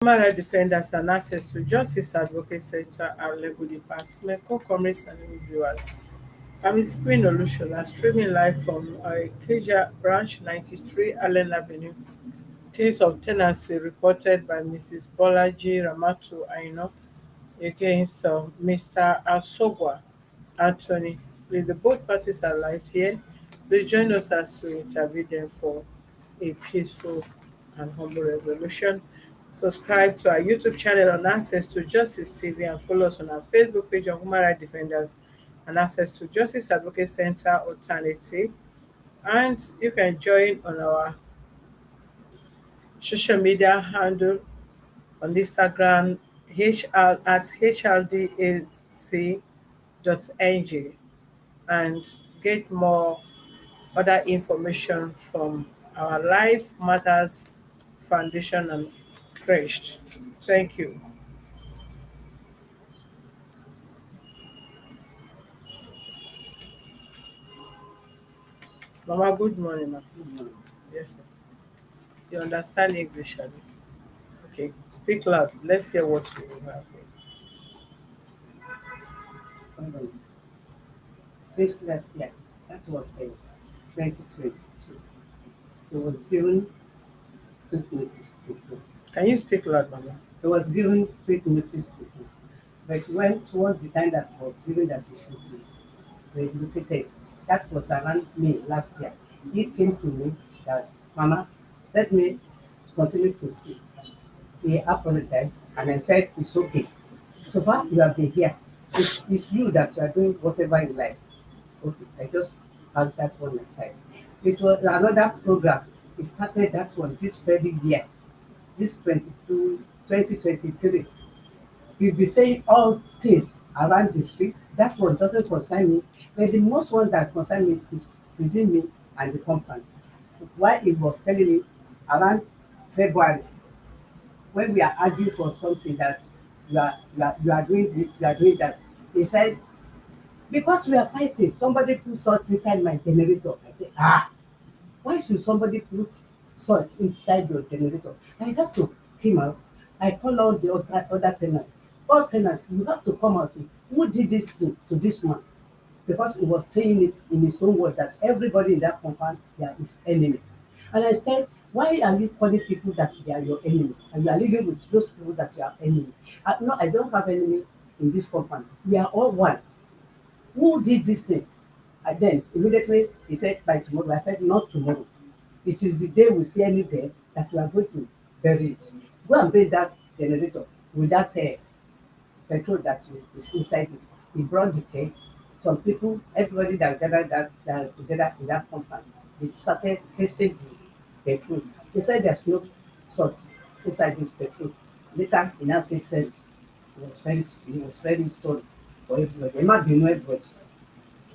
Human rights defenders and access to justice advocate sector and legal department, co-comrades and viewers. I'm Mrs. Queen Olushola, streaming live from Ikeja Branch 93 Allen Avenue. Case of tenancy reported by Mrs. Bolaji Ramatu Aino against Mr. Asogwa Anthony. Please, the both parties are live here. Please join us as we interview them for a peaceful and humble resolution. Subscribe to our YouTube channel on Access to Justice TV and follow us on our Facebook page on Human Rights Defenders and Access to Justice Advocate Center Alternative. And you can join on our social media handle on Instagram at hrdac.ng and get more other information from our Life Matters Foundation and Cries. Thank you. Mama, good morning, ma. Yes, ma'am. You understand English, abi? Okay, speak loud. Let's hear what you have here. um, since last year, that was 2022, it was given quick notice to go. Can you speak loud, Mama? It was given quick notice to go. But when towards the time that was given that it should be relocated, that was around May last year. He came to me that, Mama, let me continue to stay. He apologized and I said, it's okay. So far, you have been here. It's you that you are doing whatever you like. Okay, I just had that one aside. It was another program. He started that one this very year, this 2023. You'll be saying all things around the street. That one doesn't concern me. But the most one that concern me is within me and the company. Why he was telling me around February, when we are arguing for something that you are doing this, you are doing that. He said, because we are fighting, somebody put salt inside my generator. I say, why should somebody put salt inside your generator? I have to came out. I call all the other tenants. All tenants, you have to come out. Who did this to this man? Because he was saying it in his own word that everybody in that compound, they are his enemy. And I said, why are you calling people that they are your enemy? And you are living with those people that you are enemy. No, I don't have enemy in this compound. We are all one. Who did this thing? And then immediately he said, by tomorrow. I said, not tomorrow. It is the day we see any day that we are going to bury it. Go and bury that generator with that petrol that is inside it. He brought the cake. Some people, everybody that gathered that together in that compound, they started tasting the petrol. They said there's no salt inside this petrol. Later, he now said it was very salt for everybody. It might be no everybody.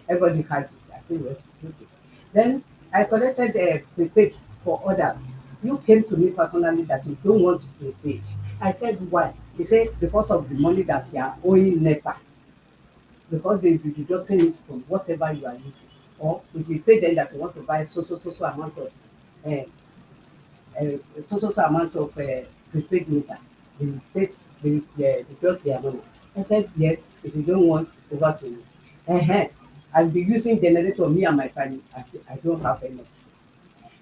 Everybody had it. I said, well, it's okay. Then I collected a prepaid for others. You came to me personally that you don't want to prepaid. I said, why? He said, because of the money that you are owing NEPA, because they will be deducting it from whatever you are using. Or if you pay them that you want to buy so amount of uh, prepaid meter, they will take they deduct their money. I said, yes, if you don't want, over to me. I'll be using generator, me and my family. I don't have any.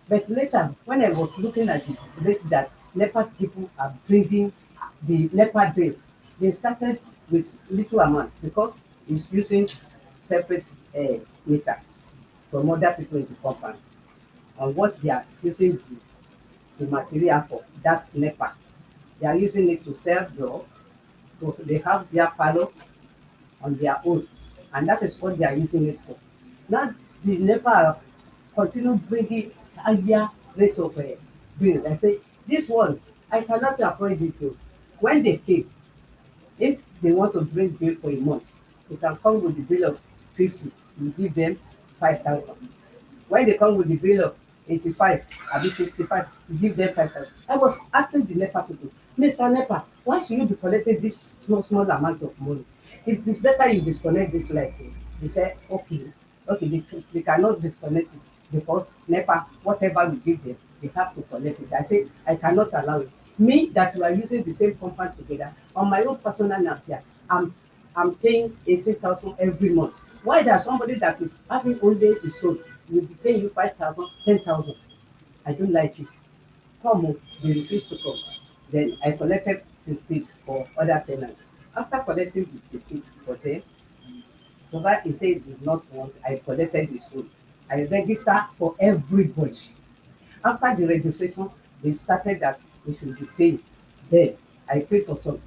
But later, when I was looking at the rate that NEPA people are bringing the NEPA bill, they started with little amount because it's using separate meter from other people in the compound on what they are using the material for, that NEPA. They are using it to sell door, to they have their parlor on their own, and that is what they are using it for. Now the NEPA continue bringing higher rate of bill. I say this one I cannot afford it o. When they came, if they want to bring bill for a month, they can come with the bill of 50, you give them 5,000. When they come with the bill of 85 abi 65, you give them 5,000. I was asking the NEPA people, Mr. NEPA, why should you be collecting this small amount of money? It is better you disconnect this light o. They say okay, they cannot disconnect it because NEPA, whatever we give them, they have to collect it. I say I cannot allow it. Me that we are using the same compound together, on my own personal natia, I'm paying 18,000 every month. Why that somebody that is having only his own will be paying you 5,000, 10,000? I don't like it. Come o, they refuse to come. Then I collected prepaid for other tenants. After collecting the prepaid for them, so far he said he did not want, I collected his own. I register for everybody. After the registration, they started that we should be paying. Then I paid for some,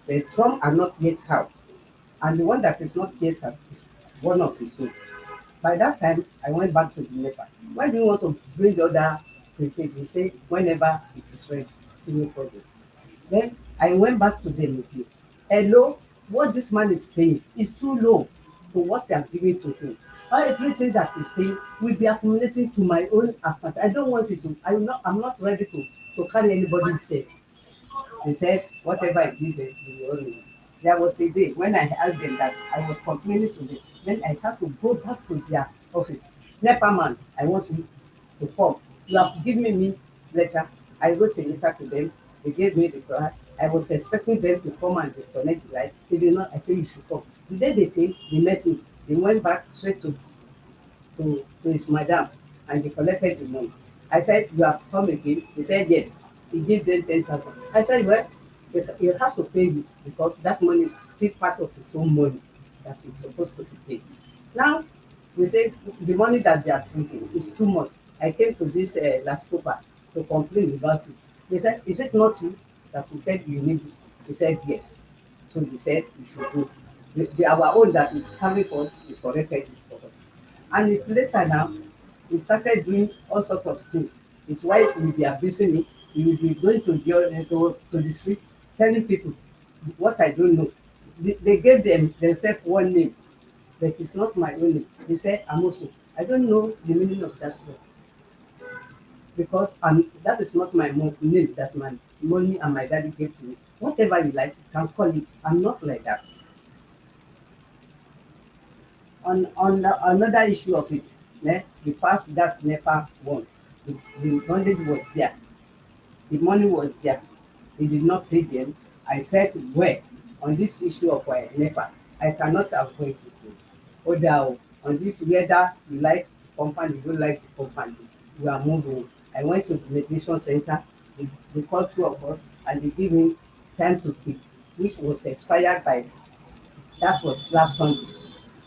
but some are not yet out. And the one that is not yet out is one of his own. By that time, I went back to the NEPA. Why do you want to bring the other prepaid? He said, whenever it is ready, see no problem. Then I went back to them again. Hello, what this man is paying is too low to what I am giving to him. Everything that he's paying will be accumulating to my own account. I don't want it to. I'm not ready to carry anybody's say. They said, whatever I give them, you will own it. There was a day when I asked them that I was complaining to them. Then I had to go back to their office. NEPA man, I want you to come. You have given me letter. I wrote a letter to them. They gave me the card. I was expecting them to come and disconnect the light. They did not. I said, you should come. The day they came, they met me. They went back straight to his madam and they collected the money. I said, you have come again? He said, yes. He gave them 10,000. I said, well, you have to pay me because that money is still part of his own money that is supposed to be paid. Now, we say the money that they are taking is too much. I came to this last Copa to complain about it. They said, is it not you that you said you need it? He said, yes. So they said, you should go. Our own that is coming for, he corrected it for us. And later now, he started doing all sorts of things. His wife will be abusing me. He will be going to the street telling people what I don't know. They gave themselves one name, but it's not my own name. They said Amosu. I don't know the meaning of that word because that is not my name that my mommy and my daddy gave to me. Whatever you like, you can call it. I'm not like that. Another issue of it, we passed that NEPA one. The bondage was there. The money was there. He did not pay them. I said, well, on this issue of NEPA, I cannot avoid it. Or on this, whether you like the company, you don't like the company, we are moving. I went to the mediation center. They called two of us and they gave me time to pick, which was expired by, that was last Sunday,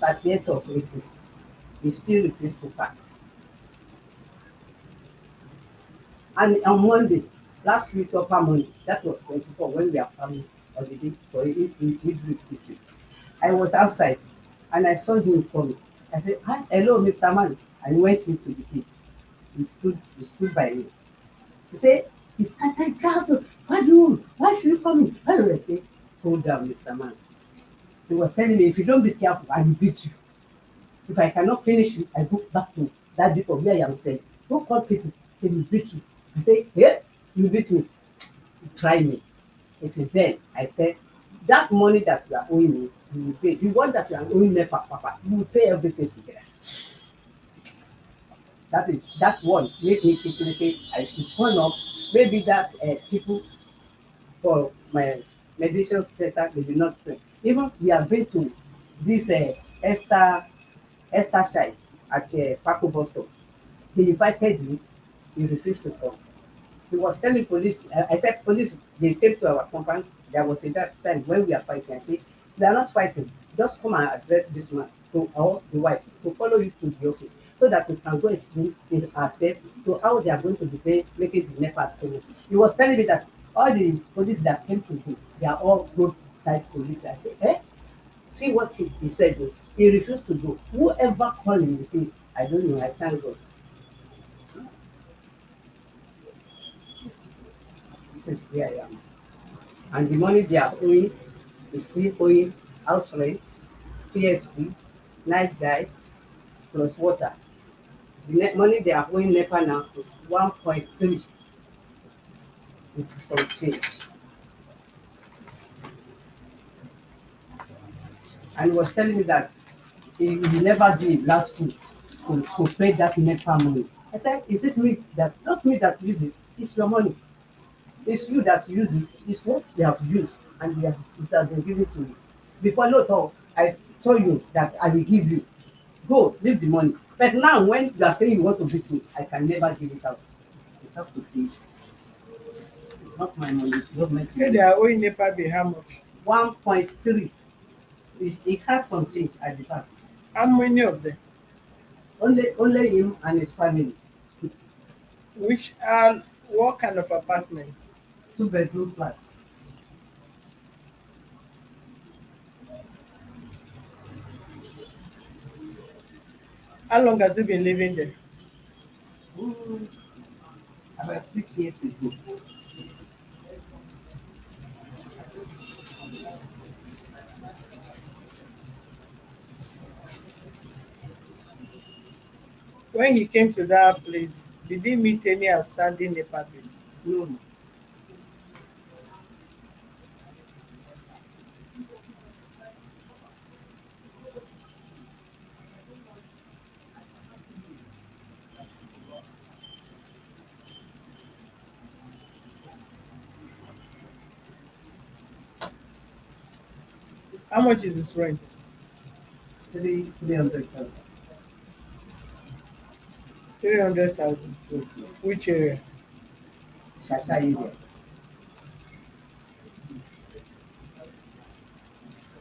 30th of April. We still refused to pack. And on Monday, last week upper Monday, that was 24 when we are coming holiday for Idris Fitri. I was outside and I saw him coming. I said, hi, hello, Mr. Man. I went into the pit. He stood by me. He said, he started shouting, why should you come in? I said, hold down, Mr. Man. He was telling me, if you don't be careful, I will beat you. If I cannot finish you, I go back to that people where I am saying, go call people, they will beat you. I say, yeah, you beat me. Try me. It is then I said, that money that you are owing me, you will pay. The one that you are owing me, papa, you will pay everything together. That is that one made me quickly say I should turn up. Maybe that people for my meditation center they did not pay. Even we have been to this Esther site at Paco bus stop. They invited me, he refused to come. He was telling police, I said, police, they came to our compound. There was a that time when we are fighting. I said, they are not fighting. Just come and address this man to or the wife to follow you to the office so that we can go explain his herself to how they are going to be making the NEPA payment. He was telling me that all the police that came to him, they are all roadside police. I said, see what he said. Though. He refused to go. Whoever called him, he said, I don't know, I thank God. This is where I am. And the money they are owing is still owing house rents, PSP, night guide, plus water. The net money they are owing NEPA now is 1.3 with some change. And he was telling me that he will never do it last week to pay that NEPA money. I said, is it me that, not me that use it, it's your money. It's you that use it. It's what you have used and it has been given to you. Before no talk, I told you that I will give you. Go, leave the money. But now when you are saying you want to beat me, I can never give it out. You have to pay it. It's not my money, it's government Say they money. are owing NEPA bill how much? 1.3. It has some change at the back. How many of them? Only him and his family. Which are what kind of apartments? Two-bedroom flats. How long has he been living there? Mm, about 6 years ago. When he came to that place, did he meet any outstanding NEPA bill? No, How much is his rent? 300,000. 300,000. Yes, ma'am. Which area? Shasha area.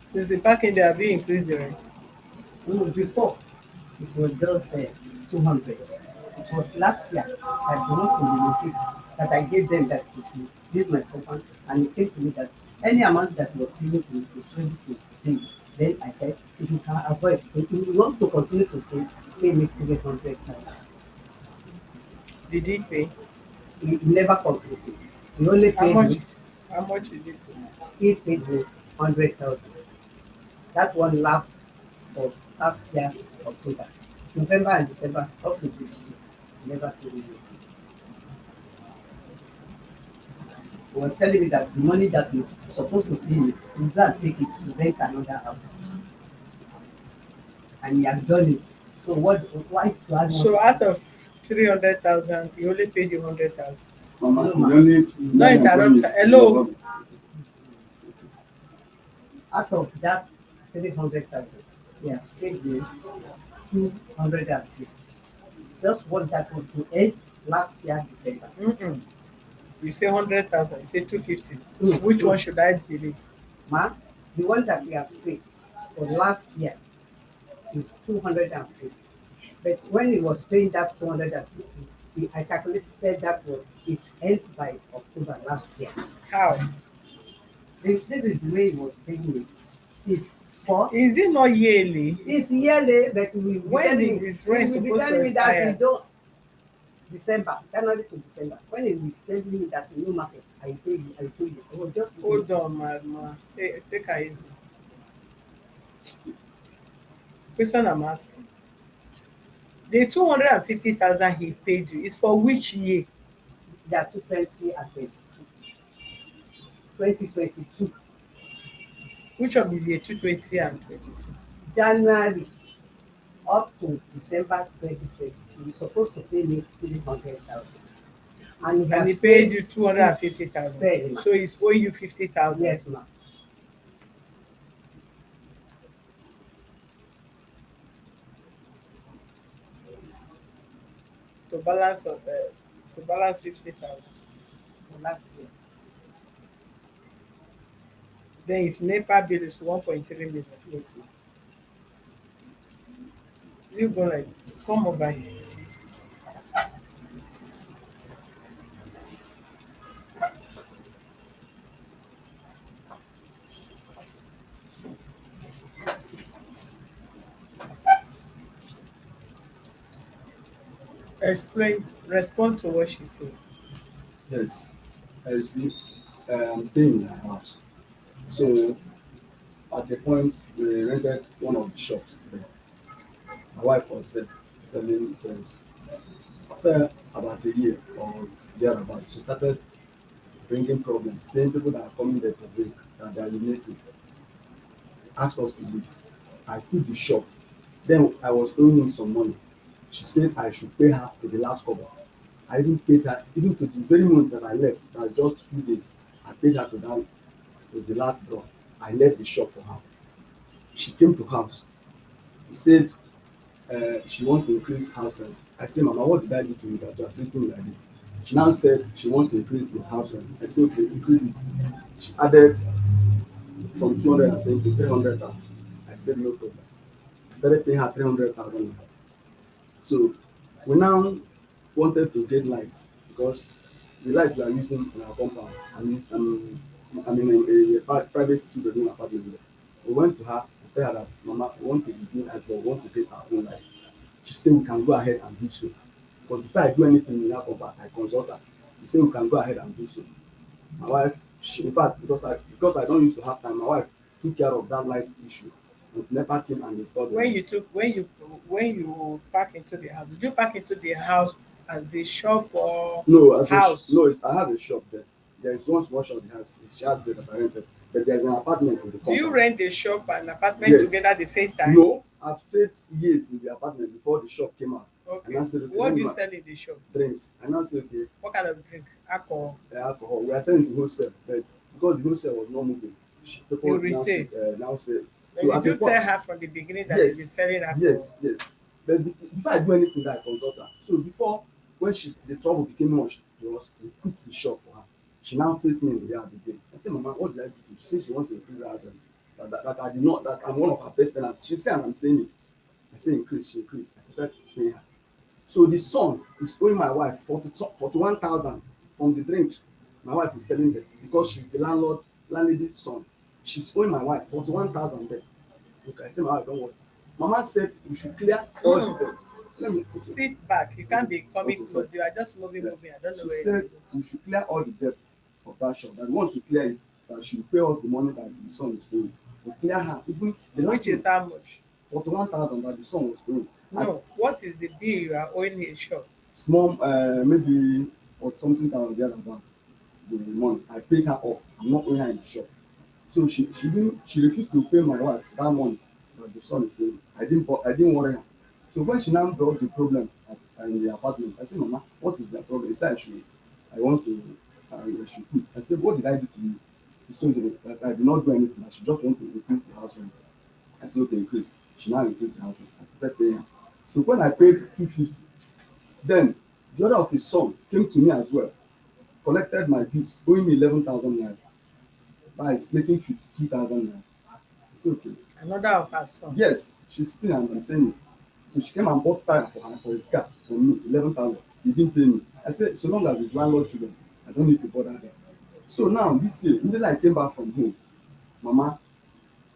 Since the parking there, have you increased the rent? Before, it was just 200. It was last year that they want to relocate, that I gave them that they should leave my compound, and it came to me that any amount that was given to me is ready to pay. Then I said, if you can avoid, if you want to continue to stay, pay me 300. Did he pay? He never completed. He only How paid much? me, How much did he pay? he paid me 100,000. That one lapsed for last year, October. November and December, up to this year, never paid me. He was telling me that the money that he's supposed to pay me, he's going to take it to rent another house. And he has done it. So why do I want So to out of 300,000, he only paid you 100,000. Mama, The only No line of going interrupt. is Hello. out of that 300,000, he has paid me 250. Just what that was to end last year, December. Mm-mm. You say 100,000. You say 250. Mm, Which one mm. should I believe? Ma, the one that he has paid for last year is 250. But when he was paying that 250, I calculated that was it end by October last year. How? This is the way he was paying me. It's for Is it not yearly? it's yearly, but When did his he rent will be supposed to telling me that he expire? don't December, January to December. When he was telling me that in new market, I pay you. I was just looking Hold at on, man. Take her easy. Question I'm asking. The 250,000 he paid you is for which year? that 2020 and 22. 2022, Which of is year 220 and 22? January up to December 2022, he's supposed to pay me 300,000. And he And he has paid paid you 250,000. very much. So he's owing you 50,000 Yes, ma'am. to balance of to balance 50,000. For last year. Then his NEPA bill is 1.3 million. Yes, ma'am. You go like come over here. Explain respond to what she said. Yes, I see. I'm staying in my house. So at the point we rented one of the shops there. My wife was there selling things. After about a year or thereabouts, she started bringing problems, saying people that are coming there to drink that they are urinating. Asked us to leave. I quit the shop. Then I was owing him some money. She said I should pay her to the last cover. I even paid her, even to the very moment that I left, that's just few days, I paid her to that, to the last draw. I left the shop for her. She came to house. He said she wants to increase house rent. I said, Mama, what did I do to you that you are treating me like this? She now said she wants to increase the house rent. I said, okay, increase it. She added from 210 to 300,000. I said, no problem. I started paying her 300,000. So we now wanted to get light because the light we are using in our compound, I'm in a private two-bedroom apartment there. We went to her and tell her that, Mama, we want to begin as well, we want to get our own light. She said we can go ahead and do so. Because before I do anything in that compound, I consult her. She said we can go ahead and do so. My wife, she, in fact, because I don't used to have time, my wife took care of that light issue. And NEPA came and installed the When light. you took when you park into the house, did you park into the house as a shop or No, as a house? no, I have a shop there. There is one small shop she has there that I rented, but there's an apartment in the Do you compound. rent the shop and apartment Yes. together at the same time? No, I've stayed years in the apartment before the shop came out. And I Okay. said, okay, let What me do you go sell in the shop? drinks. And I said, okay, What kind of drink? Alcohol. alcohol. We are selling to wholesale, but because the wholesale was not moving, You people retail. now say. But So did at a you point, tell her from the beginning that you'll be yes, selling alcohol? yes. But before I do anything, that I consult her. So before, when the trouble became much to us, we quit the shop for her. She now faced me in the yard again. I said, Mama, what did I do to you? She said she wants to increase her rent. That I did not, that I'm one of her best tenants. She said, and I'm saying it. I said, increase, she increased. I started paying her. So the son is owing my wife 41,000 from the drink my wife is selling them because she's the landlady's son. She's owing my wife 41,000 there. Look, I said, my wife, don't worry. Mama said we should clear all the debts. Let me, okay, Sit back. You can't okay, be coming okay, so close. You are just moving, yeah. moving. I don't know She where you're said moving to. we should clear all the debts of that shop. That once we clear it, that she will pay us the money that the son is owing. We clear her. Even the Which last is month, how much? 41,000 that the son was owing. At No. What is the bill you are owing his shop? small, maybe or something thousand the other bank, the money. I paid her off. I'm not owing her in the shop. So she refused to pay my wife that money that the son is paying. I didn't worry her. So when she now brought the problem in the apartment, I said, Mama, what is the problem? He said I want to I should quit. I said, what did I do to you? He told me that I did not do anything, that she just want to increase the house rent. I said, okay, increase. She now increased the house rent. I started paying her. So when I paid 250, then the other of his son came to me as well, collected my bills, owing me 11,000 naira. That is making 52,000 naira. I said, okay. Another of her son. Yes, she's sitting and I'm saying it. So she came and bought tire for her for his car from me, 11,000. He didn't pay me. I said, so long as it's landlord children, I don't need to bother them. So now this year, immediately I came back from home, Mama,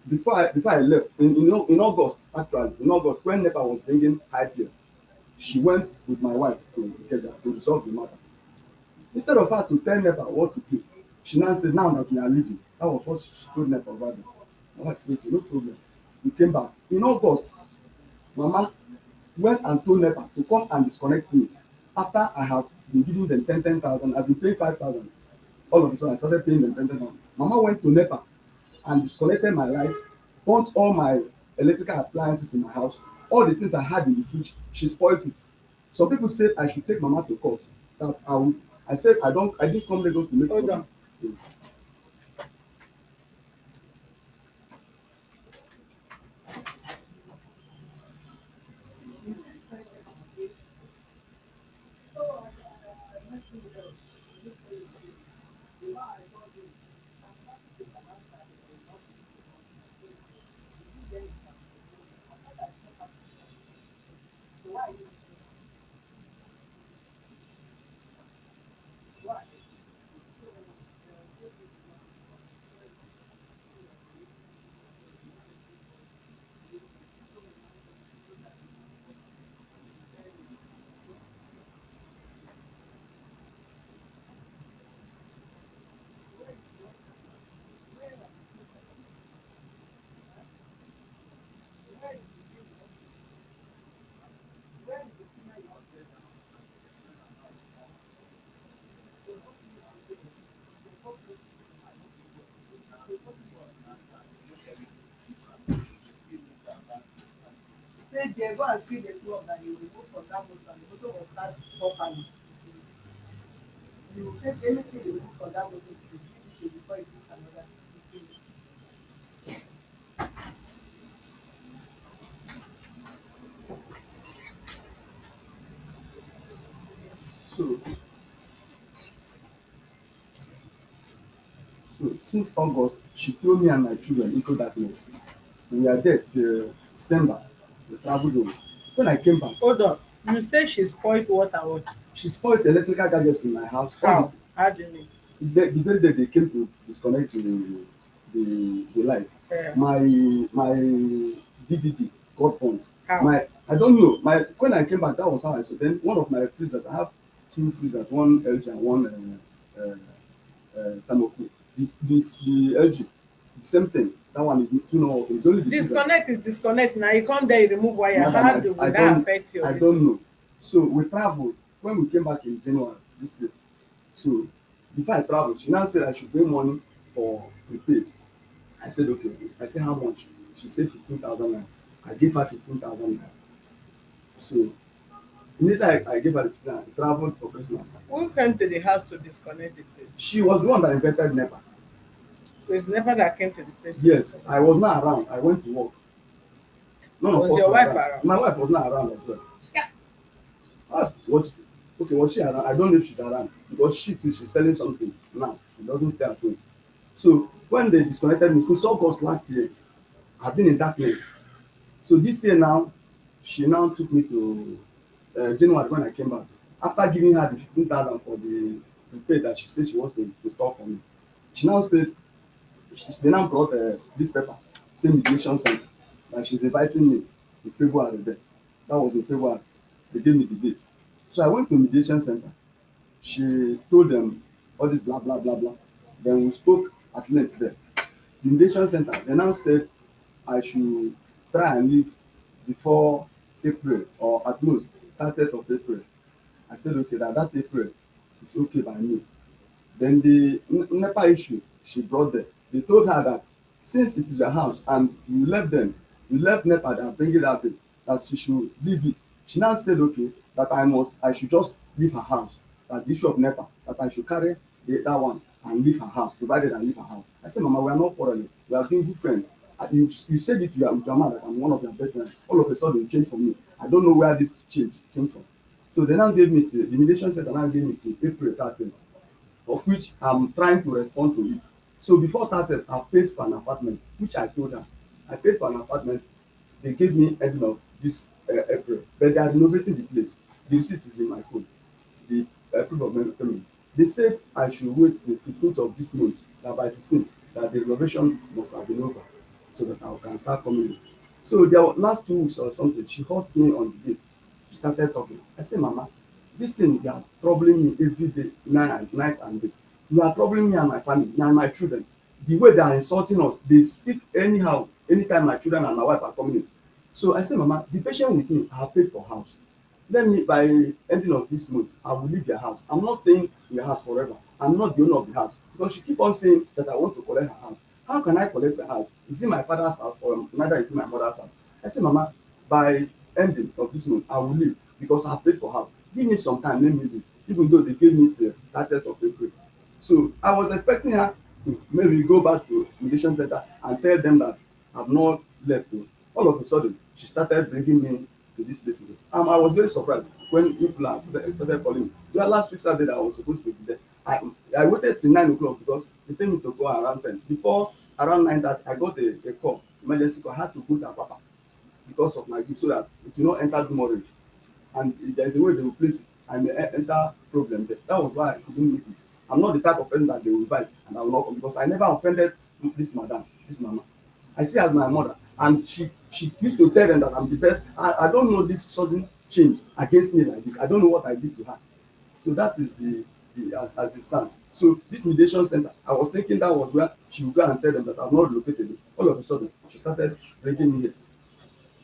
before I left, in August, actually, in August, when NEPA was bringing high bill, she went with my wife to Ikeja to resolve the matter. Instead of her to tell NEPA what to do, she now said, now that we are leaving, that was what she told NEPA about it. My wife said, okay, no problem. We came back. In August, Mama went and told NEPA to come and disconnect me. After I have been giving them 10,000, I've been paying 5,000. All of a sudden, I started paying them 10,000. Mama went to NEPA and disconnected my lights, burnt all my electrical appliances in my house, all the things I had in the fridge, she spoiled it. Some people said I should take Mama to court. That I said I didn't come Lagos to make Hold money. on. Yes. Stay there, go and see the club that you remove from that motor and the motor will start properly. You take anything you do for that motor trip, give it to before you do another thing. So, so since August, she threw me and my children into darkness. We are there till December. We traveled home. When I came back, Hold on. You say she spoiled what and what? she spoiled electrical gadgets in my house. All How? How do you mean? the very day they came to disconnect the light, Yeah. my DVD got burnt. How? My I don't know. My when I came back, that was how I saw. Then one of my freezers, I have two freezers, one LG and one Thermocool. The LG, the same thing. That one is too no. It's only the freezer. Disconnect is disconnect. Now you come there, you remove wire. Madam, Will that affect your I this thing? don't know. So we traveled. When we came back in January this year, so before I traveled, she now said I should bring money for prepaid. I said okay. I said how much? She said 15,000 naira. I gave her 15,000 naira. So immediately I gave her the 15,000 naira. I traveled for Christmas. Who came to the house to disconnect the place? She was the one that invented NEPA. So it's never that came to the place to Yes, I disconnect. was not around. I went to work. None of Was us your were wife around. around? My wife was not around as well. Was okay, was she around? I don't know if she's around because she too she's selling something now. She doesn't stay at home. So when they disconnected me since August last year, I've been in darkness. So this year now, she now took me to January when I came back. After giving her the 15,000 for the prepaid that she said she wants to install for me, she now said they now brought this paper, same mediation center, that she's inviting me in February. Then that was in February. They gave me the date. So I went to mediation center. She told them all this blah blah blah blah. Then we spoke at length there. The mediation center, they now said I should try and leave before April or at most 30th of April. I said okay, that April is okay by me. Then the NEPA issue she brought there, they told her that since it is your house and you left them, you left NEPA and bring it out, that she should leave it. She now said okay, that I should just leave her house. That the issue of NEPA, that I should carry that one and leave her house, provided I leave her house. I said, Mama, we are not quarreling. We are being good friends. And you said it to your man that I'm one of your best friends. All of a sudden, you changed for me. I don't know where this change came from. So they now gave me till the mediation center now gave me till April 30th, of which I'm trying to respond to it. So before 30th, I paid for an apartment, which I told her. I paid for an apartment. They gave me ending of this April, but they are renovating the place. The receipt is in my phone. The proof of payment. They said I should wait till 15th of this month. That by 15th, that the renovation must have been over, so that I can start coming in. So there were last 2 weeks or something. She called me on the gate. She started talking. I said, Mama, this thing you are troubling me every day, night and day. You are troubling me and my family, me and my children. The way they are insulting us, they speak anyhow anytime my children and my wife are coming in. So I said, Mama, be patient with me. I have paid for house. Let me by ending of this month, I will leave your house. I'm not staying in your house forever. I'm not the owner of the house. Because she keep on saying that I want to collect her house. How can I collect the house? Is it my father's house or neither is it my mother's house? I said, Mama, by ending of this month, I will leave because I have paid for house. Give me some time, let me leave. Even though they gave me till 30th of April. So I was expecting her to maybe go back to mediation center and tell them that I've not left. All of a sudden, she started bringing me to this place again. I was very surprised when people started calling me. Last week Saturday I was supposed to be there. I waited till 9 o'clock because they tell me to go around 10. Before around 9 that I got a call, emergency call. I had to go to Apapa because of my gift so that it will not enter the mortgage. And if there is a way they will place it, I may enter problem there. That was why I couldn't make it. I'm not the type of person that they will invite and I will not come because I never offended this madam, this mama. I see her as my mother, and she used to tell them that I'm the best. I don't know this sudden change against me like this. I don't know what I did to her. So that is the as it stands. So this mediation center, I was thinking that was where she would go and tell them that I'm not located. All of a sudden, she started bringing me here.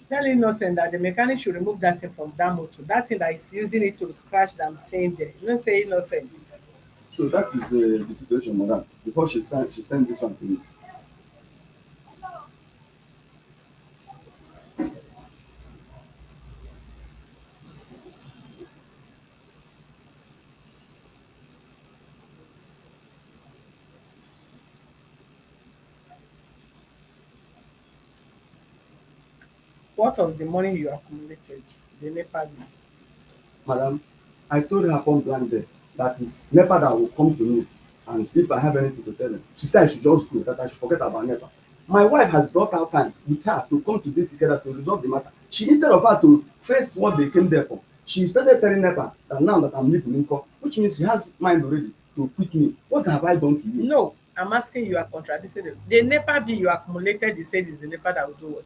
Tell innocent that the mechanic should remove that thing from that motor. That thing that is using it to scratch them saying there. You know, say innocent. So that is the situation, madam. Before she sent this one to me. What of the money you accumulated? The NEPA bill. Madam, I told her point blank there that is NEPA that will come to me, and if I have anything to tell them, she said I should just go, that I should forget about NEPA. My wife has brought out time with her to come to this together to resolve the matter. She, instead of her to face what they came there for, she started telling NEPA that now that I'm leaving Nko, which means she has mind already to quit me. What have I done to you? No, I'm asking you, are contradicting them. The NEPA bill you accumulated, you said is the NEPA that will do what?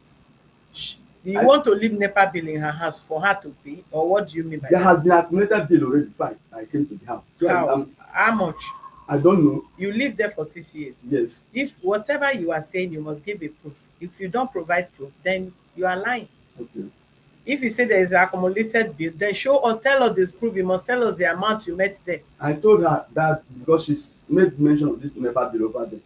She, Do you I, want to leave NEPA bill in her house for her to pay? Or what do you mean by there that? has been accumulated bill already. Fine, I came to the house. So How? How much? I don't know. You live there for 6 years. Yes. If whatever you are saying, you must give a proof. If you don't provide proof, then you are lying. Okay. If you say there is an accumulated bill, then show or tell us this proof. You must tell us the amount you met there. I told her that because she's made mention of this NEPA bill over there.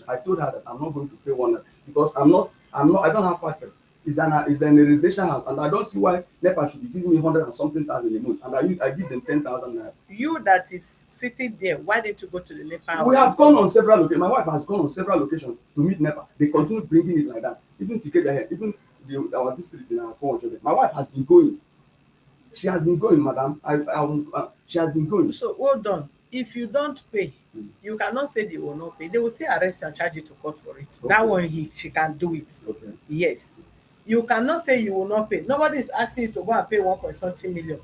I told her that I'm not going to pay one because I don't have factor. It's an residential house, and I don't see why NEPA should be giving me 100 and something thousand a month, and I give them 10,000 naira. You that is sitting there, why didn't you go to the NEPA house? We have gone on several locations. My wife has gone on several locations to meet NEPA. They continue bringing it like that. Even Tikeja here, even our district in our country. My wife has been going. She has been going, madam. She has been going. So hold on. If you don't pay, you cannot say they will not pay. They will still arrest you and charge you to court for it. Okay. That one she can do it. Okay. Yes. You cannot say you will not pay. Nobody is asking you to go and pay 1 point something million.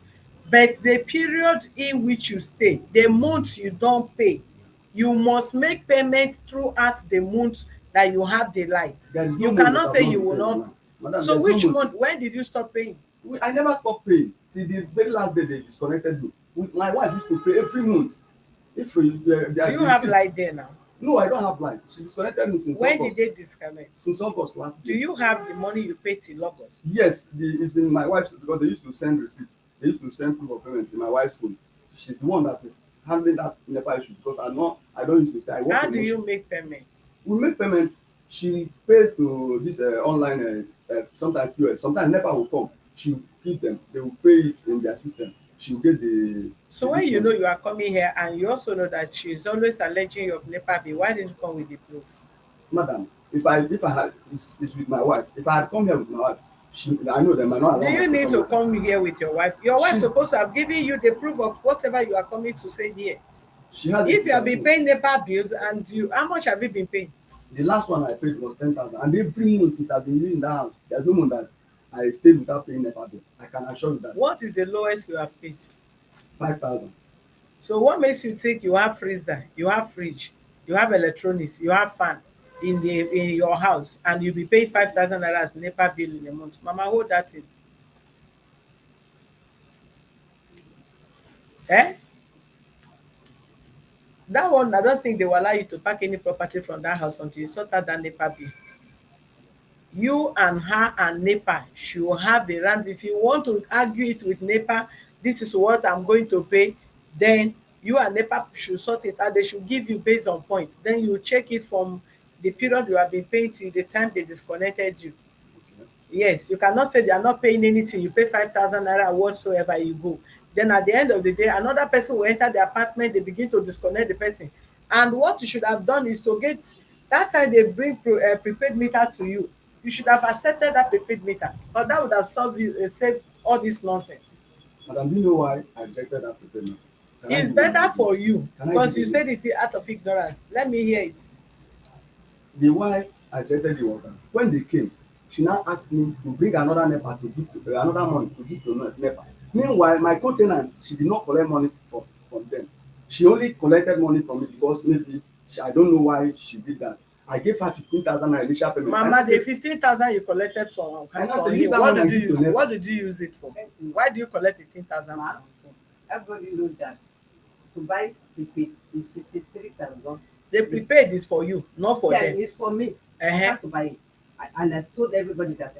But the period in which you stay, the month you don't pay, you must make payment throughout the month that you have the light. There is no You month cannot that say I've you not will paid, not. madam, So there's which no month. month? When did you stop paying? I never stopped paying till the very last day they disconnected me. My wife used to pay every month. If we, Do you have light there now? No, I don't have light. She disconnected me since When August. did they disconnect? Since August last Do year. you have the money you paid till August? Yes, it's in my wife's because they used to send receipts. They used to send proof of payment in my wife's phone. She's the one that is handling that NEPA issue because I don't used to stay. I work How do in you make payment? We make payments. She pays to this online sometimes POS. Sometimes NEPA will come. She will give them. They will pay it in their system. She will get So when you know you are coming here and you also know that she is always alleging you of NEPA bill, why didn't you come with the proof? Madam, if I had it's with my wife. If I had come here with my wife, I know they might not Do allow you me need to come here with your wife? Your wife is She's- supposed to have given you the proof of whatever you are coming to say here. She has If it you have with her been phone. paying NEPA bills and how much have you been paying? The last one I paid was 10,000, and every month since I've been living in that house, there's no month that I stayed without paying NEPA bill. I can assure you that. What is the lowest you have paid? 5,000. So what makes you think you have freezer, you have fridge, you have electronics, you have fan in your house and you be paying 5,000 naira as NEPA bill in a month? Mama, hold that in. Eh? That one, I don't think they will allow you to pack any property from that house until you sort out that NEPA bill. You and her and NEPA should have a round. If you want to argue it with NEPA, this is what I'm going to pay, then you and NEPA should sort it out. They should give you based on points. Then you check it from the period you have been paying till the time they disconnected you. Okay. Yes, you cannot say they are not paying anything. You pay 5,000 naira whatsoever you go. Then at the end of the day, another person will enter the apartment, they begin to disconnect the person. And what you should have done is to get, that time they bring prepaid meter to you, you should have accepted that prepaid meter, because that would have saved all this nonsense. Madam, do you know why I rejected that prepayment? It's better for you Can I because give you said it out of ignorance. Let me hear it. The why I rejected it was that when they came, she now asked me to bring another NEPA to give to another money to give to NEPA. Meanwhile, my co-tenants, she did not collect money from them. She only collected money from me because maybe I don't know why she did that. I gave her 15,000 naira initial payment. Mama, the 15,000 you collected from And I from said, him, use that what money did and give to you NEPA. what did you use it for? Why do you collect 15,000 Ma, from him? everybody knows that to buy prepaid is 63,000. The prepaid is for you, not for Yeah, them. it's for me. I have to buy it. And I told everybody that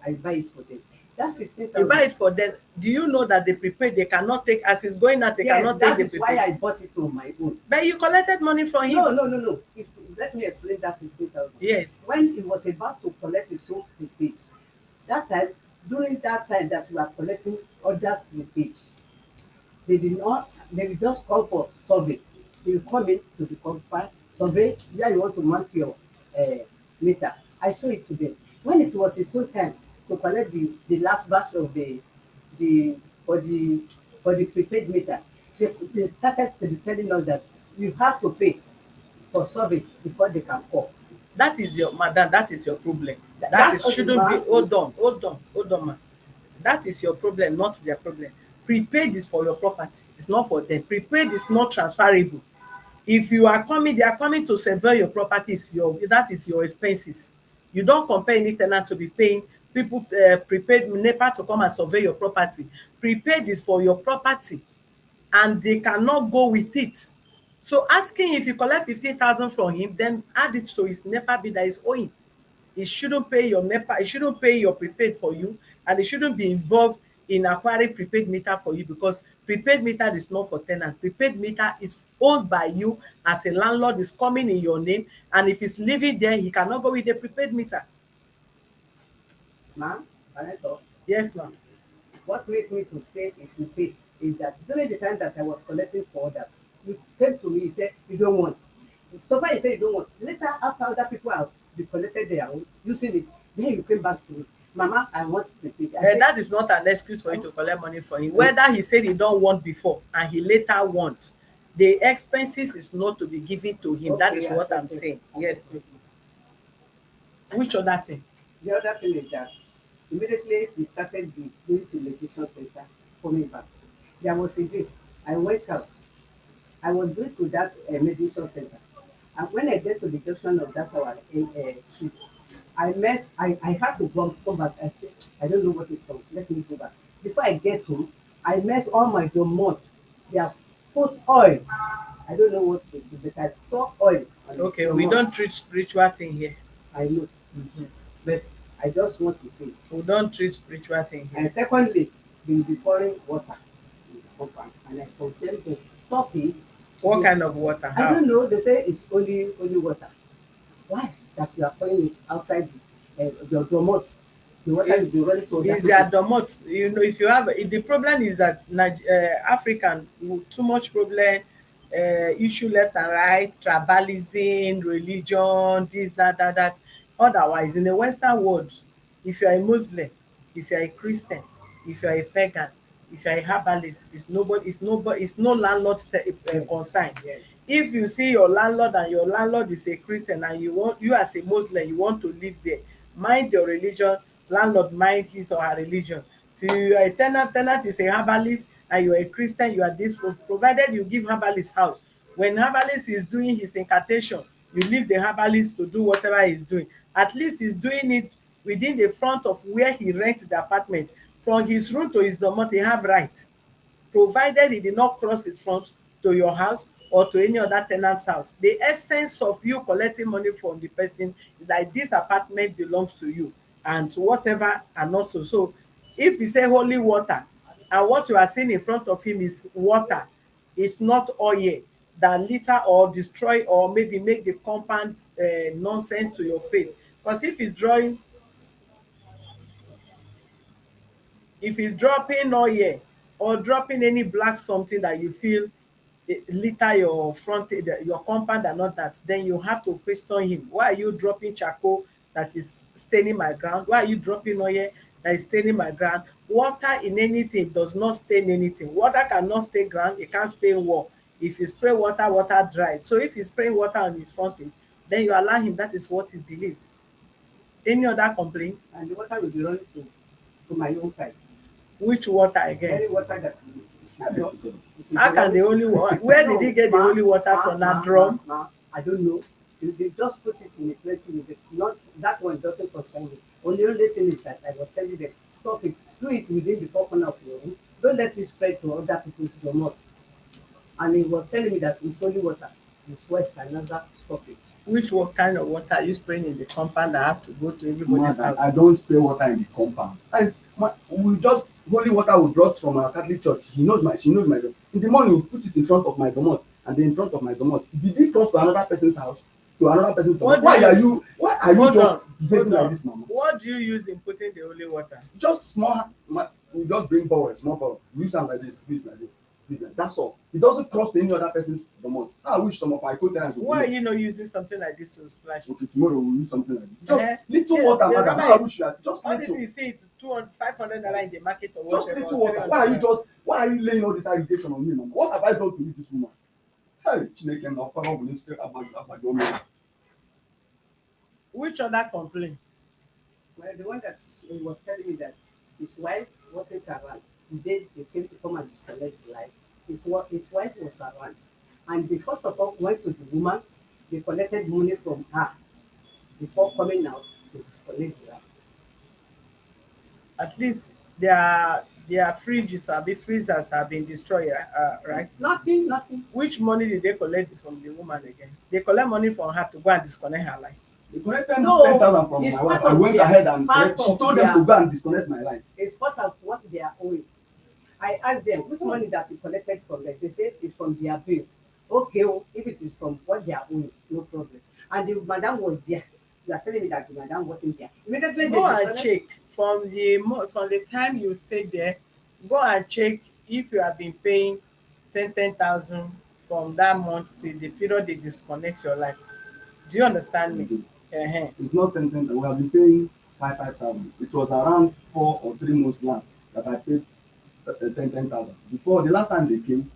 I buy it for them. That 15,000. You buy it for them. Do you know that the prepaid they cannot take, as it's going out, they Yes, cannot that take is the why prepaid? I bought it on my own. But you collected money from him. No. Let me explain that 15,000. Yes. When he was about to collect his own prepaid, that time, during that time that we are collecting others prepaid, they will just call for survey. They will come in to the compound, survey where you want to mount your meter. I show it to them. When it was his own time to collect the last batch of the for the for the prepaid meter. They started to be telling us that you have to pay for survey before they can call. That is your madam, that is your problem. That That's is what the shouldn't be. man. Hold on ma. That is your problem, not their problem. Prepaid is for your property, it's not for them. Prepaid is not transferable. If you are coming, they are coming to survey your property, that is your expenses. You don't compare any tenant to be paying people prepaid NEPA to come and survey your property. Prepaid is for your property and they cannot go with it. So asking if you collect 15,000 from him, then add it to his NEPA bill that is owing. He shouldn't pay your NEPA, he shouldn't pay your prepaid for you, and he shouldn't be involved in acquiring prepaid meter for you, because prepaid meter is not for tenant. Prepaid meter is owned by you as a landlord, is coming in your name, and if he's living there, he cannot go with the prepaid meter. Ma'am, can I talk? Yes, ma'am. What made me to say it should pay is that during the time that I was collecting for others, you came to me, you said you don't want. So far you say you don't want. Later, after other people have be collected their own, using it, then you came back to me. Mama, I want prepaid. I said, That is not an excuse for you to collect money from him. Whether he said he don't want before and he later want, the expenses is not to be given to him. That is okay, what I'm accepted. saying. Yes. Accepted. Which other thing? The other thing is that immediately we started the going to meditation center, coming back. There was a day I went out. I was going to that meditation center. And when I get to the junction of that our street, I had to come back. I said, I don't know what it's from. Let me go back. Before I get home, I met all my domot. They have put oil. I don't know what to do, but I saw oil on the Okay, we domot. don't treat spiritual thing here. I know, but I just want to say We it. don't treat spiritual thing here. And secondly, they will be pouring water in the compound. And I told them to stop it. What kind of water? I How? don't know. They say it's only water. Why that you are pouring it outside your domot? The water Is will be running to other is their people. domot? You know, if you have the problem is that African too much problem, issue left and right, tribalism, religion, this, that. Otherwise, in the Western world, if you are a Muslim, if you are a Christian, if you are a pagan, if you are a herbalist, it's no landlord Yes, concern. yes, If you see your landlord and your landlord is a Christian and you as a Muslim you want to live there, mind your religion, landlord mind his or her religion. If you are a tenant is a herbalist and you are a Christian, you are this, provided you give herbalist house. When herbalist is doing his incantation, you leave the herbalist to do whatever he's doing. At least he's doing it within the front of where he rents the apartment. From his room to his domot, he have rights, provided he did not cross his front to your house or to any other tenant's house. The essence of you collecting money from the person is like this apartment belongs to you and whatever and not so. So if you say holy water and what you are seeing in front of him is water, it's not oil that litter or destroy or maybe make the compound nonsense to your face. Because if he's dropping oil or dropping any black something that you feel litter your front your compound and all that, then you have to question him. Why are you dropping charcoal that is staining my ground? Why are you dropping oil that is staining my ground? Water in anything does not stain anything. Water cannot stain ground, it can't stain wall. If you spray water, water dries. So if you spray water on his frontage, then you allow him. That is what he believes. Any other complaint? and the water will be running to my own side. Which water again? Any water that I don't. How can the holy water? Where did he get the holy water from? That drum? I don't know. They just put it in a plenty with it. Not that one doesn't concern me. Only thing is that I was telling them, stop it. Do it within the four corner of your room. Don't let it spread to other people's domot. And he was telling me that it's holy water. His wife can never stop it. Which kind of water are you spraying in the compound that have to go to everybody's Man, house? I don't spray water in the compound. We just holy water we brought from our Catholic church. She knows my. In the morning, we put it in front of my domot, and then in front of my domot. Did it cross to another person's house? To another person's domot? Why are you Hold just on, behaving hold on. like this, mama? What do you use in putting the holy water? Just small. We just bring bowel, small bowel. We use am like this, do it like this. That's all. It doesn't cost any other person's the month. I wish some of my co-tenants would Why are know. you not using something like this to splash? Okay, tomorrow we'll use something like this. Uh-huh. Just little The, water, the madam. rubber I is wish you had just all this little. you see it 200, 500 naira in the market or Just whatever, little or water. 300 naira. Why are you laying all this allegation on me, mama? What have I done to you, this woman? Hey, Chineke, now come on, let's get about your man. Which other complaint? Well, the one that he was telling me that his wife wasn't around. The day they came to come and disconnect the light, his wife was around. And they first of all went to the woman, they collected money from her before coming out to disconnect the lights. At least their fridges or the freezers have been destroyed, right? Nothing, nothing. Which money did they collect from the woman again? They collect money from her to go and disconnect her light. They collected No, 10,000 from it's my wife part and of went their- ahead and part she of told them their- to go and disconnect my lights. It's part of what they are owing. I asked them which money that you collected from them. They said it's from their bill. Okay, oh, if it is from what they are owing, no problem. And the madam was there. You are telling me that the madam wasn't there. Immediately Go they and disconnect. check from the time you stayed there. Go and check if you have been paying 10,000 from that month till the period they disconnect your light. Do you understand me? Mhm. Uh-huh. It's not 10,000. We have been paying 5,000. It was around 4 or 3 months last that I paid 10,000. Before the last time they came,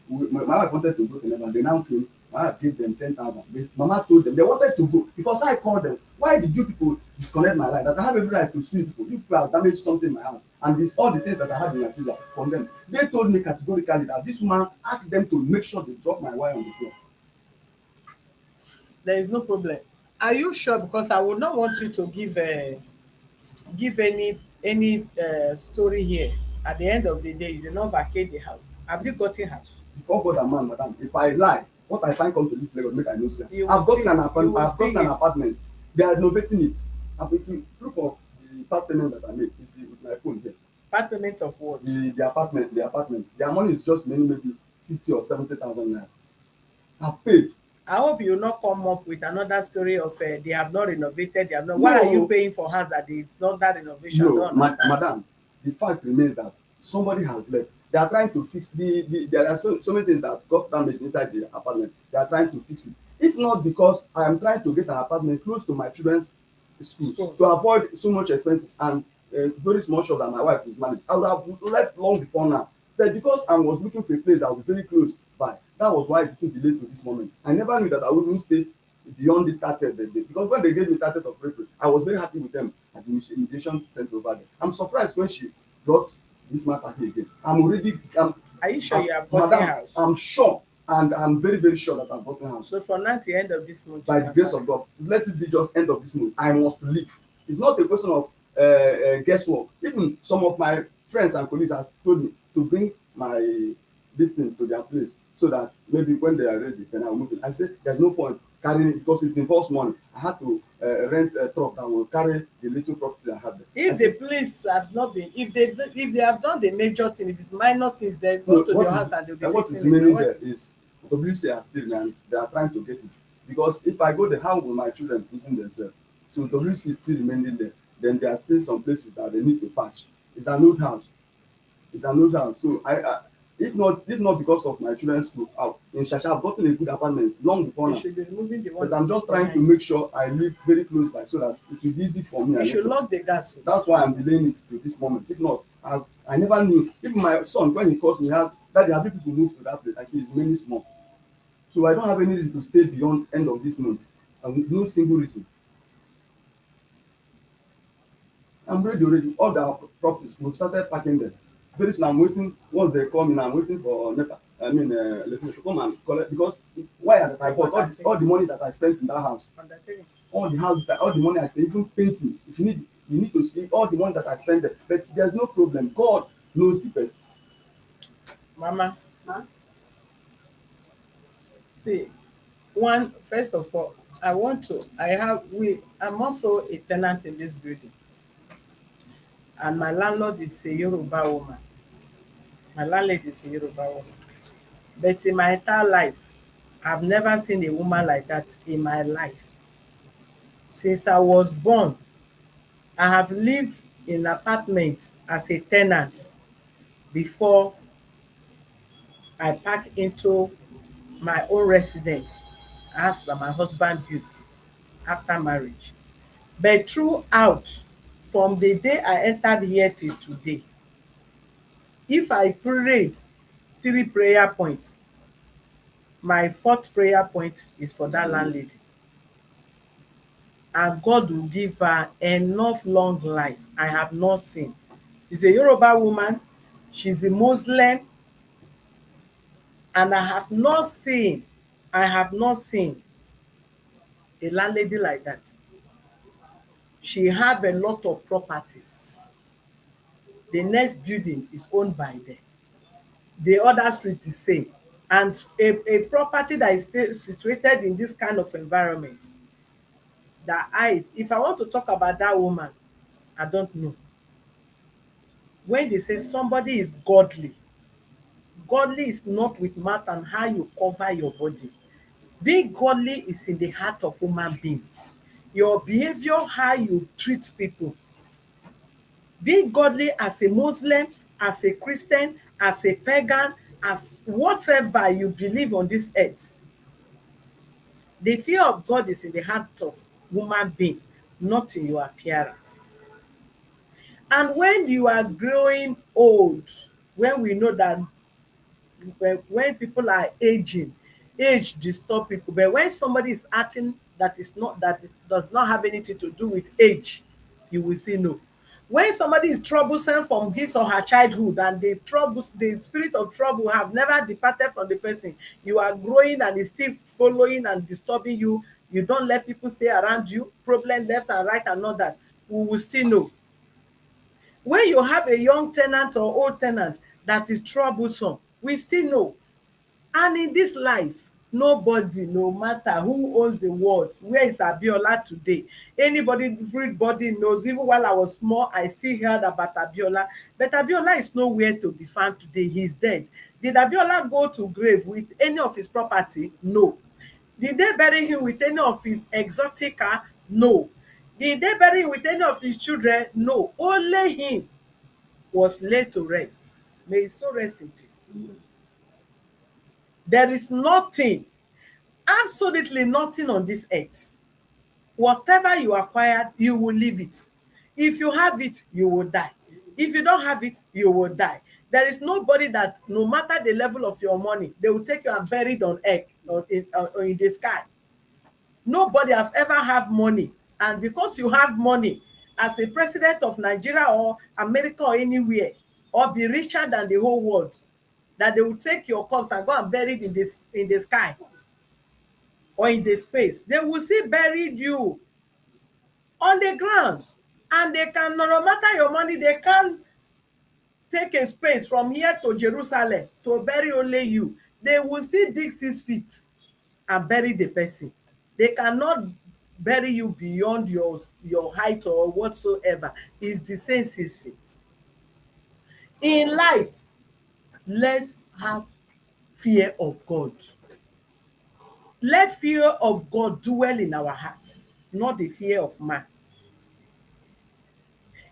my wife wanted to go to Lebanon. They now came. My wife gave them 10,000. Mama told them they wanted to go because I called them. Why did you people disconnect my light? That I have every right to sue people if people have damaged something in my house. And this all the things that I have in my freezer from them. They told me categorically that this woman asked them to make sure they drop my wire on the floor. There is no problem. Are you sure? Because I would not want you to give any story here. At the end of the day, you did not vacate the house. Have you gotten house? Before God and man, madam, if I lie, what I find come to this Lagos make I know say You will I've gotten see- an you apartment. will I've see gotten an it. apartment. They are renovating it. And if you proof of the part payment that I made, you see with my phone here. Part payment of what? The apartment. Their money is just maybe 50 or 70,000 naira. I've paid. I hope you will not come up with another story of they have not renovated. They have not. Why are you No, paying for house that is not that renovation? I no, don't understand. madam. The fact remains that somebody has left. They are trying to fix there are so many things that got damaged inside the apartment. They are trying to fix it. If not because I am trying to get an apartment close to my children's schools School. to avoid so much expenses and very small shop that my wife is managing, I would have left long before now. But because I was looking for a place that was very close by, that was why it didn't delay to this moment. I never knew that I wouldn't stay beyond this 30th birthday because when they gave me 30th of April, I was very happy with them at the immigration center over there. I'm surprised when she brought this matter here again. Are you sure you have gotten madam, house? I'm sure and I'm very, very sure that I've gotten house. So from now till the end of this month, By you the have grace house. of God, let it be just end of this month. I must leave. It's not a question of guesswork. Even some of my friends and colleagues has told me to bring my this thing to their place so that maybe when they are ready, then I'll move it. I said there's no point carrying it because it involves money. I had to rent a truck that will carry the little property I have there. If the police have not been, if they have done the major thing, if it's minor things, they go No, to your house and they'll be what is fixing it. remaining What- there is WC are still and they are trying to get it because if I go there, how will my children listen themselves? So WC is still remaining there. Then there are still some places that they need to patch. It's an old house. It's an old house. So if not because of my children's school out in Shasha, I've gotten a good apartment long before You now. should be removing the one. But I'm just trying to behind. make sure I live very close by so that it will be easy for me. You and should network. lock the gas. That's why I'm delaying it to this moment. If not, I never knew. Even my son, when he calls me, he asks, Daddy, have you people moved to that place? I say it's mainly small. So I don't have any reason to stay beyond end of this month. And no single reason. I'm ready already. All the properties, we've started packing them. Very soon I'm waiting. Once they call me now, I'm waiting for NEPA. Electricity to come and collect because wire that I bought, all the money that I spent in that house, Undertaking. all the houses that all the money I spent, even painting. If you need to see all the money that I spent there. But there's no problem. God knows the best. Mama, Huh? see, first of all, I'm also a tenant in this building, and my landlord is a Yoruba woman. My landlady is a Yoruba woman. But in my entire life, I've never seen a woman like that in my life. Since I was born, I have lived in apartment as a tenant before I park into my own residence, house that my husband built after marriage. But throughout, from the day I entered here till today, if I prayed 3 prayer points, my fourth prayer point is for that landlady, and God will give her enough long life I have not seen. She's a Yoruba woman, she's a Muslim, and I have not seen a landlady like that. She have a lot of properties. The next building is owned by them. The other street is same. And a property that is still situated in this kind of environment, that eyes, if I want to talk about that woman, I don't know. When they say somebody is godly, godly is not with mouth and how you cover your body. Being godly is in the heart of human being. Your behavior, how you treat people. Being godly as a Muslim, as a Christian, as a pagan, as whatever you believe on this earth, the fear of God is in the heart of human being, not in your appearance. And when you are growing old, when we know that when people are aging, age disturb people, but when somebody is acting that is not, does not have anything to do with age, you will say no. When somebody is troublesome from his or her childhood, and the spirit of trouble have never departed from the person, you are growing and it's still following and disturbing you, you don't let people stay around you, problem left and right and all that, we will still know. When you have a young tenant or old tenant that is troublesome, we still know. And in this life, nobody, no matter who owns the world, where is Abiola today? Anybody, everybody knows. Even while I was small, I still heard about Abiola. But Abiola is nowhere to be found today. He's dead. Did Abiola go to grave with any of his property? No. Did they bury him with any of his exotic car? No. Did they bury him with any of his children? No. Only him was laid to rest. May his soul rest in peace. There is nothing, absolutely nothing on this earth. Whatever you acquired, you will leave it. If you have it, you will die. If you don't have it, you will die. There is nobody that, no matter the level of your money, they will take you and bury it on earth or in the sky. Nobody has ever have money, and because you have money as a president of Nigeria or America or anywhere, or be richer than the whole world, that they will take your corpse and go and bury it in the sky or in the space. They will still bury you on the ground, and they can, no matter your money, they can't take a space from here to Jerusalem to bury only you. They will still dig 6 feet and bury the person. They cannot bury you beyond your height or whatsoever. It's the same 6 feet. In life, let's have fear of God. Let fear of God dwell in our hearts, not the fear of man.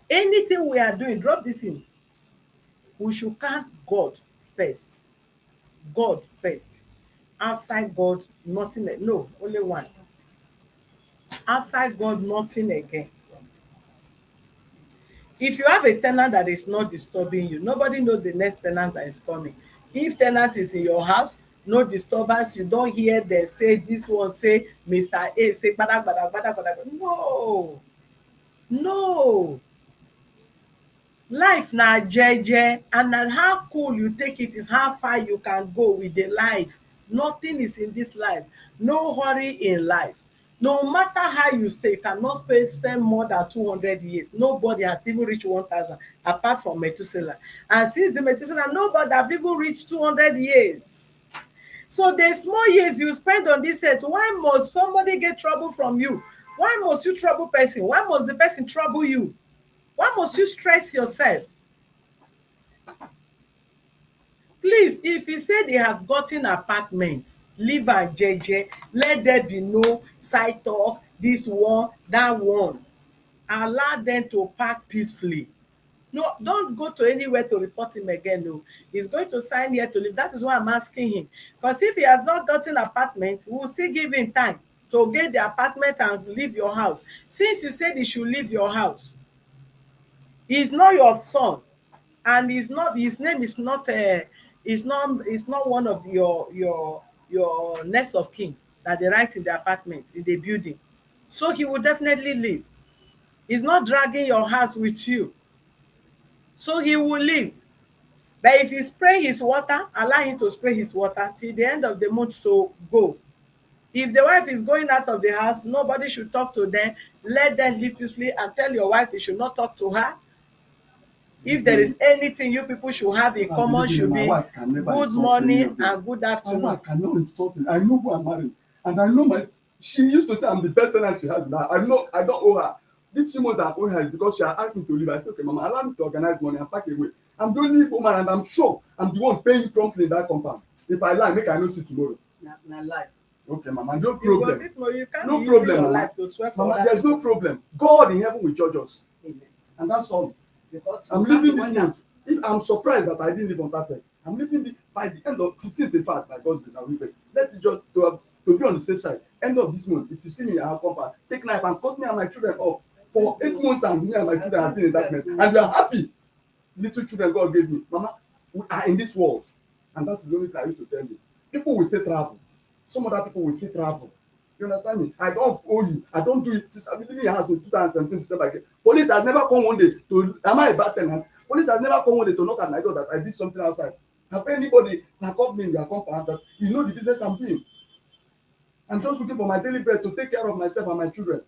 Anything we are doing, drop this in. We should count God first. God first. Outside God, nothing. No, only one. Outside God, nothing again. If you have a tenant that is not disturbing you, nobody knows the next tenant that is coming. If tenant is in your house, no disturbance, you don't hear them say, this one say, Mr. A say, bada, bada, bada, bada. No, no. Life na jeje, and na how cool you take it is how far you can go with the life. Nothing is in this life. No hurry in life. No matter how you stay, you cannot spend more than 200 years. Nobody has even reached 1,000 apart from Methuselah. And since the Methuselah, nobody has even reached 200 years. So the small years you spend on this earth, why must somebody get trouble from you? Why must you trouble person? Why must the person trouble you? Why must you stress yourself? Please, if you say they have gotten apartment, leave am jeje. Let there be no side talk, this one, that one. Allow them to park peacefully. No, don't go to anywhere to report him again. No, he's going to sign here to live. That is why I'm asking him. Because if he has not gotten apartment, we'll still give him time to get the apartment and leave your house. Since you said he should leave your house, he's not your son, and he's not. His name is not. Is not one of your next of kin that they write in the apartment in the building. So he will definitely leave. He's not dragging your house with you. So he will leave. But if he spray his water, allow him to spray his water till the end of the month to go. If the wife is going out of the house, nobody should talk to them. Let them live peacefully and tell your wife you should not talk to her. If there is anything you people should have in common, should My be wife can never good insult any morning of them. and good My afternoon. wife cannot insult me. I know who I'm marrying. And I know my she used to say I'm the best tenant she has now. I don't owe her. This few months that I owe her is because she had asked me to leave. I said, okay, mama, allow me to organize money and pack away. I'm the only woman and I'm sure I'm the one paying promptly in that compound. If I lie, make I know see tomorrow. Na life. Okay, mama, no Because problem. if no, you can't No be using problem, your mama. life to swear for Mama, other there's no people. problem. God in heaven will judge us. Amen. And that's all. Because I'm you can't leaving be this one that- month. If I'm surprised that I didn't leave on 30th, I'm leaving by the end of 15th, in fact, by God's grace, I will leave. Let's just to be on the safe side. End of this month, if you see me in our compound, take knife and cut me and my children off. For 8 months, and me and my children have been in darkness, and we are happy. Little children God gave me, mama, we are in this world, and that is the only thing I used to tell you. People will still travel. Some other people will still travel. You understand me? I don't owe you. I don't do it since I've been living in your house since 2017 December. Police has never come one day to. Am I a bad tenant? Police has never come one day to knock at my door that I did something outside. Have anybody called me in their compound that you know the business I'm doing? I'm just looking for my daily bread to take care of myself and my children.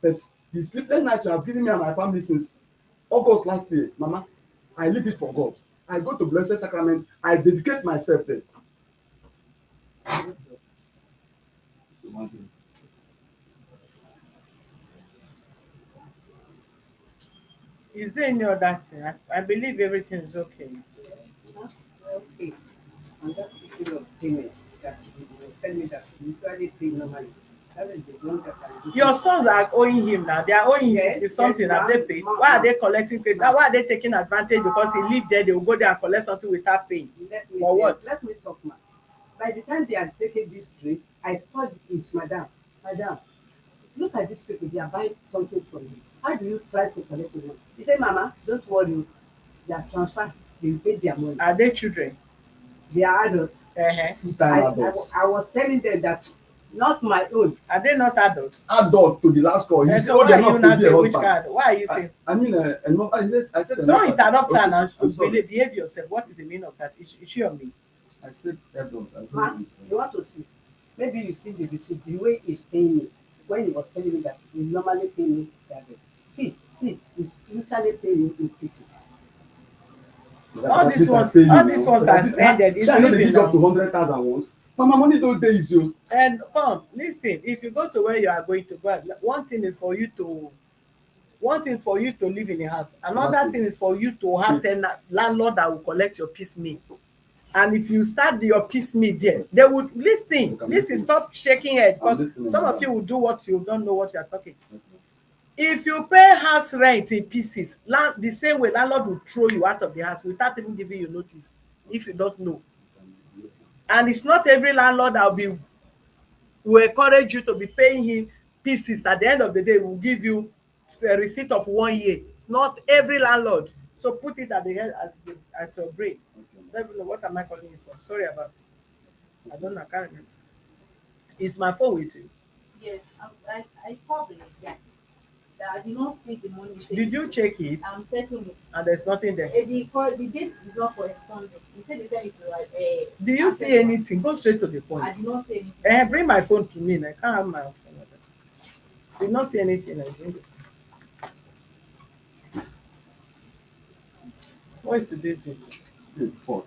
But the sleepless nights you have given me and my family since August last year, mama, I leave it for God. I go to Blessed Sacrament. I dedicate myself there. So one thing. Is there any other thing? I believe everything is okay. Huh? Okay. And that issue of payment that you was telling me that you usually pay normally. That is the one that I do. Your sons are owing him now. They are owing him Yes, 50 something. yes, Have they ma'am, paid? ma'am, Why are ma'am. they collecting credit? Why are they taking advantage because he live there? They will go there and collect something without paying. For what? Let me talk, ma. By the time they are taking this trip, I thought it's madam. Madam, look at these people, they are buying something from you. How do you try to collect your money? He said, Mama, don't worry, they are transferred, they will pay their money. Are they children? They are adults. Uh-huh. Full-time adults. I was telling them that not my own. Are they not adults? Adult to the last call. He's So old why are you enough not to be a saying which husband. card? Why are you saying? I said Don't interrupt her okay, now. I'm sorry. Behave yourself. What is the meaning of that? Is she or me? I said adult. I Ma, told you want to see? Maybe you see the receipt, the way he's paying me. When he was telling me that he normally pay me that way. See, he's usually paying me in pieces. All these ones has ended. It's I know they leaving give up to now. 100,000 once. Mama, money those days, you. And come, listen. If you go to where you are going to go, one thing for you to live in a house. Another thing is for you to have tenant landlord that will collect your piecemeal. And if you start your piecemeal there, they would listen. Listen, stop shaking head because some of you will do what you don't know what you are talking. If you pay house rent in pieces, the same way landlord will throw you out of the house without even giving you notice if you don't know. And it's not every landlord that will encourage you to be paying him pieces. At the end of the day, will give you a receipt of 1 year. It's not every landlord. So put it at the head at your brain. Don't know what am I calling you for. Sorry about it. I don't know. I can't remember. Is my phone with you? Yes, I called the guy. That I did not see the money. Did you check it? I'm checking it. And there's nothing there. The date is not corresponding. He said they sent it to Do you see anything? Go straight to the point. I did not see anything. Bring my phone to me. I can't have my phone. Did not see anything. I bring it. What is today's date? It's 4.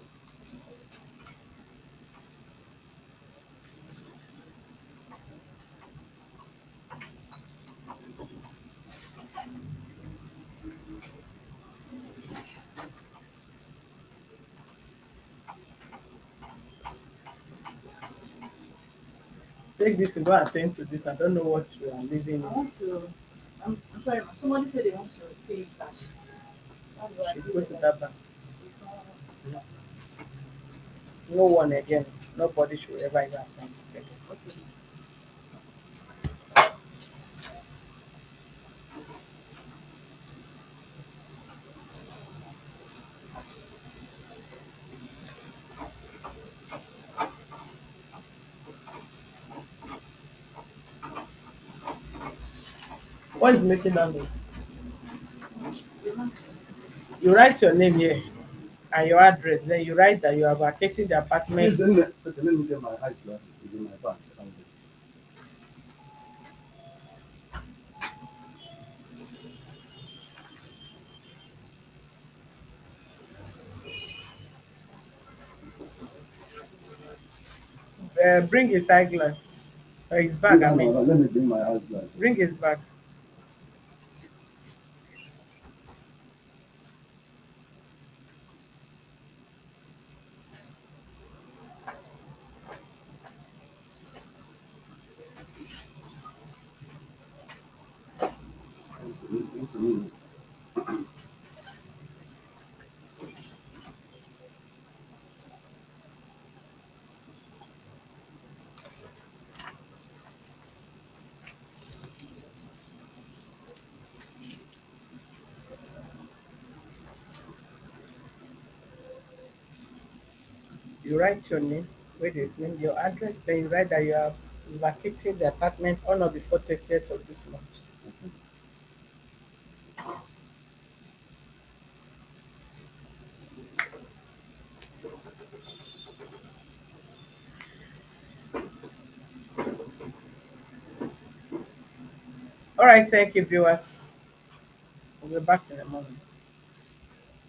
Take this and go attend to this. I don't know what you are living I in. want to. I'm sorry, somebody said they want to pay cash. That's why I She feel go like to that bank. it's not. No, no one again. Nobody should ever even attempt it again. Okay. What is making that noise? You know, You write your name here and your address, then you write that you are vacating the apartment. Please, let me get my eyes glasses. It's in my bag. Down there. Bring his eyeglass. His bag, Hold I on, mean. hold on. Let me bring my eyes glasses. Bring his bag. What's the meaning? You write your name, with his name, your address, then you write that you are vacating the apartment on or before 30th of this month. Okay. All right, thank you, viewers. We'll be back in a moment.